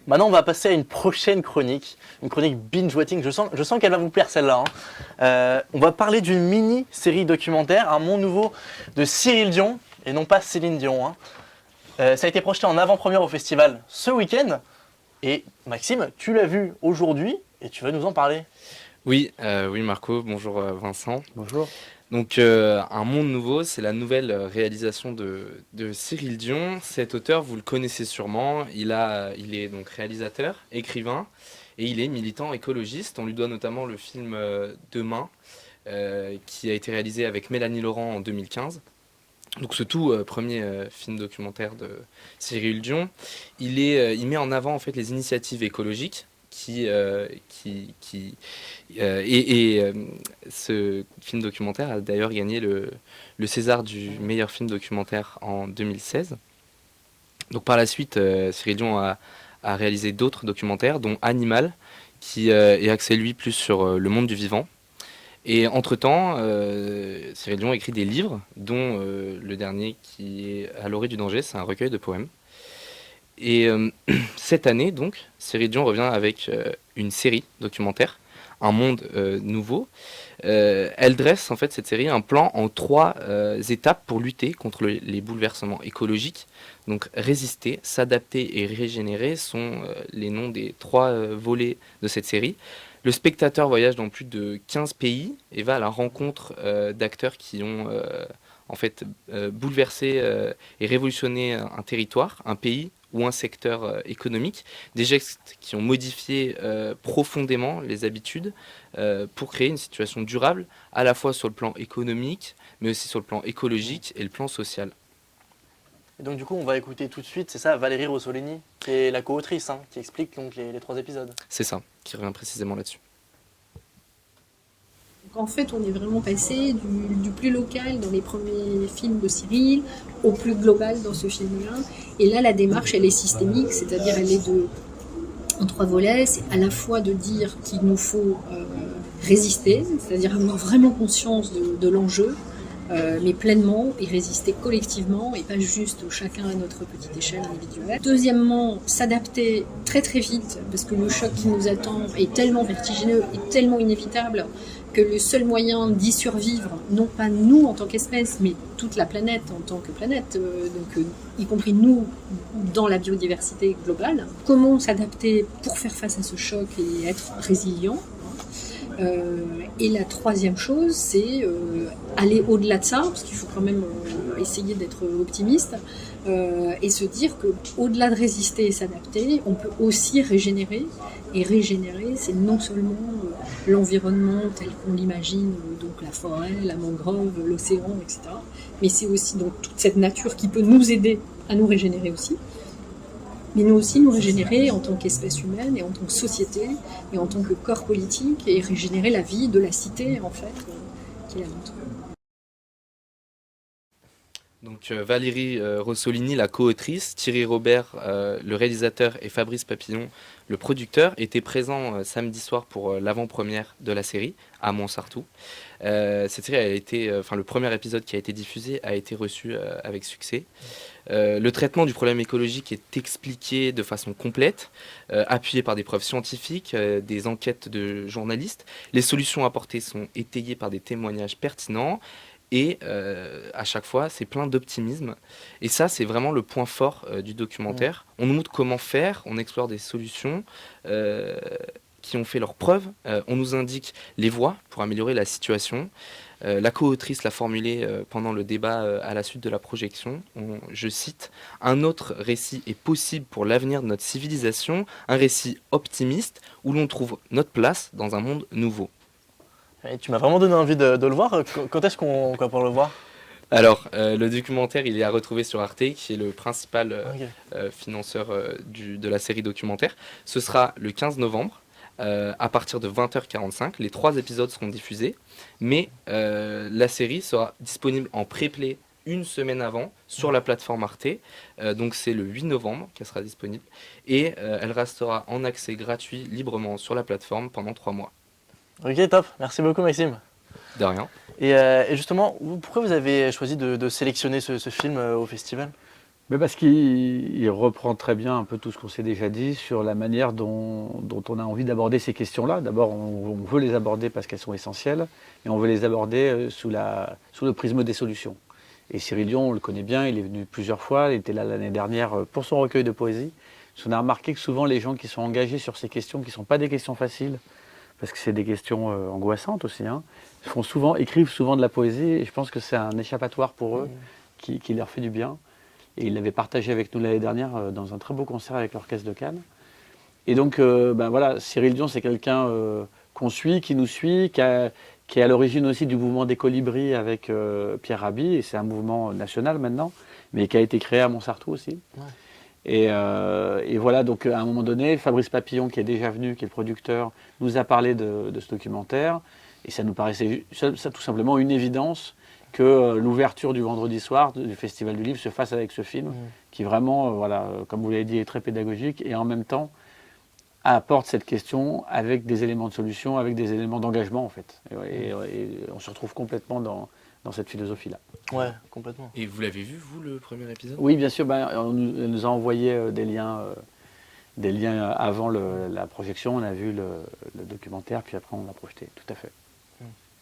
Maintenant, on va passer à une prochaine chronique, une chronique binge-watching. Je sens qu'elle va vous plaire celle-là, hein. On va parler d'une mini-série documentaire, Un monde nouveau de Cyril Dion, et non pas Céline Dion, hein. Ça a été projeté en avant-première au festival ce week-end. Et Maxime, tu l'as vu aujourd'hui et tu vas nous en parler. Oui, Marco, bonjour Vincent. Bonjour. Donc, Un monde nouveau, c'est la nouvelle réalisation de Cyril Dion. Cet auteur, vous le connaissez sûrement. Il est donc réalisateur, écrivain et il est militant écologiste. On lui doit notamment le film Demain, qui a été réalisé avec Mélanie Laurent en 2015. Donc, ce tout premier film documentaire de Cyril Dion, il met en avant en fait les initiatives écologiques et ce film documentaire a d'ailleurs gagné le César du meilleur film documentaire en 2016. Donc par la suite, Cyril Dion a réalisé d'autres documentaires, dont Animal, qui est axé lui plus sur le monde du vivant. Et entre-temps, Cyril Dion écrit des livres, dont le dernier qui est À l'orée du danger, c'est un recueil de poèmes. Et cette année, donc, Cyril Dion revient avec une série documentaire, Un monde nouveau. Elle dresse, en fait, cette série, un plan en trois étapes pour lutter contre les bouleversements écologiques. Donc, résister, s'adapter et régénérer sont les noms des trois volets de cette série. Le spectateur voyage dans plus de 15 pays et va à la rencontre d'acteurs qui ont en fait bouleversé et révolutionné un territoire, un pays ou un secteur économique, des gestes qui ont modifié profondément les habitudes pour créer une situation durable, à la fois sur le plan économique, mais aussi sur le plan écologique et le plan social. Et donc du coup, on va écouter tout de suite, c'est ça, Valérie Rossolini, qui est la co-autrice, hein, qui explique donc les 3 épisodes. C'est ça, qui revient précisément là-dessus. Donc en fait, on est vraiment passé du plus local dans les premiers films de Cyril au plus global dans ce film-là. Et là, la démarche, elle est systémique, c'est-à-dire elle est en 3 volets. C'est à la fois de dire qu'il nous faut résister, c'est-à-dire avoir vraiment conscience de l'enjeu, mais pleinement et résister collectivement et pas juste chacun à notre petite échelle individuelle. Deuxièmement, s'adapter très très vite parce que le choc qui nous attend est tellement vertigineux et tellement inévitable que le seul moyen d'y survivre, non pas nous en tant qu'espèce, mais toute la planète en tant que planète, y compris nous dans la biodiversité globale. Comment s'adapter pour faire face à ce choc et être résilient. Et la troisième chose, c'est aller au-delà de ça, parce qu'il faut quand même essayer d'être optimiste, et se dire qu'au-delà de résister et s'adapter, on peut aussi régénérer. Et régénérer, c'est non seulement l'environnement tel qu'on l'imagine, donc la forêt, la mangrove, l'océan, etc., mais c'est aussi donc toute cette nature qui peut nous aider à nous régénérer aussi, mais nous aussi nous régénérer en tant qu'espèce humaine et en tant que société et en tant que corps politique et régénérer la vie de la cité en fait qui est la nôtre. Donc Valérie Rossolini, la co-autrice, Thierry Robert, le réalisateur, et Fabrice Papillon, le producteur, étaient présents samedi soir pour l'avant-première de la série à Montsartou. Cette série a été, le premier épisode qui a été diffusé a été reçu avec succès. Le traitement du problème écologique est expliqué de façon complète, appuyé par des preuves scientifiques, des enquêtes de journalistes. Les solutions apportées sont étayées par des témoignages pertinents. Et à chaque fois, c'est plein d'optimisme. Et ça, c'est vraiment le point fort du documentaire. On nous montre comment faire, on explore des solutions qui ont fait leurs preuves. On nous indique les voies pour améliorer la situation. La co-autrice l'a formulé pendant le débat à la suite de la projection. Je cite, « Un autre récit est possible pour l'avenir de notre civilisation, un récit optimiste où l'on trouve notre place dans un monde nouveau. » Et tu m'as vraiment donné envie de le voir. Quand est-ce qu'on va pouvoir le voir? Alors, le documentaire, il est à retrouver sur Arte, qui est le principal Ok. financeur de la série documentaire. Ce sera le 15 novembre, à partir de 20h45. Les 3 épisodes seront diffusés, mais la série sera disponible en pré-play une semaine avant sur la plateforme Arte. Donc c'est le 8 novembre qu'elle sera disponible, et elle restera en accès gratuit librement sur la plateforme pendant 3 mois. Ok, top. Merci beaucoup, Maxime. De rien. Et justement, pourquoi vous avez choisi de sélectionner ce film au festival? Mais parce qu'il reprend très bien un peu tout ce qu'on s'est déjà dit sur la manière dont on a envie d'aborder ces questions-là. D'abord, on veut les aborder parce qu'elles sont essentielles, et on veut les aborder sous le prisme des solutions. Et Cyril Dion, on le connaît bien, il est venu plusieurs fois, il était là l'année dernière pour son recueil de poésie. On a remarqué que souvent les gens qui sont engagés sur ces questions, qui ne sont pas des questions faciles, parce que c'est des questions angoissantes aussi, hein, écrivent souvent de la poésie, et je pense que c'est un échappatoire pour eux qui leur fait du bien. Et il l'avait partagé avec nous l'année dernière dans un très beau concert avec l'Orchestre de Cannes. Et donc, voilà, Cyril Dion, c'est quelqu'un qu'on suit, qui nous suit, qui est à l'origine aussi du mouvement des Colibris avec Pierre Rabhi, et c'est un mouvement national maintenant, mais qui a été créé à Montsartou aussi. Ouais. Et voilà, donc à un moment donné, Fabrice Papillon, qui est déjà venu, qui est le producteur, nous a parlé de ce documentaire, et ça nous paraissait ça, tout simplement une évidence que l'ouverture du vendredi soir du Festival du Livre se fasse avec ce film, qui vraiment, voilà, comme vous l'avez dit, est très pédagogique, et en même temps apporte cette question avec des éléments de solution, avec des éléments d'engagement en fait. Et on se retrouve complètement dans cette philosophie-là. Ouais, complètement. Et vous l'avez vu, vous, le premier épisode ? Oui, bien sûr. Elle nous a envoyé des liens avant la projection. On a vu le documentaire, puis après on l'a projeté. Tout à fait.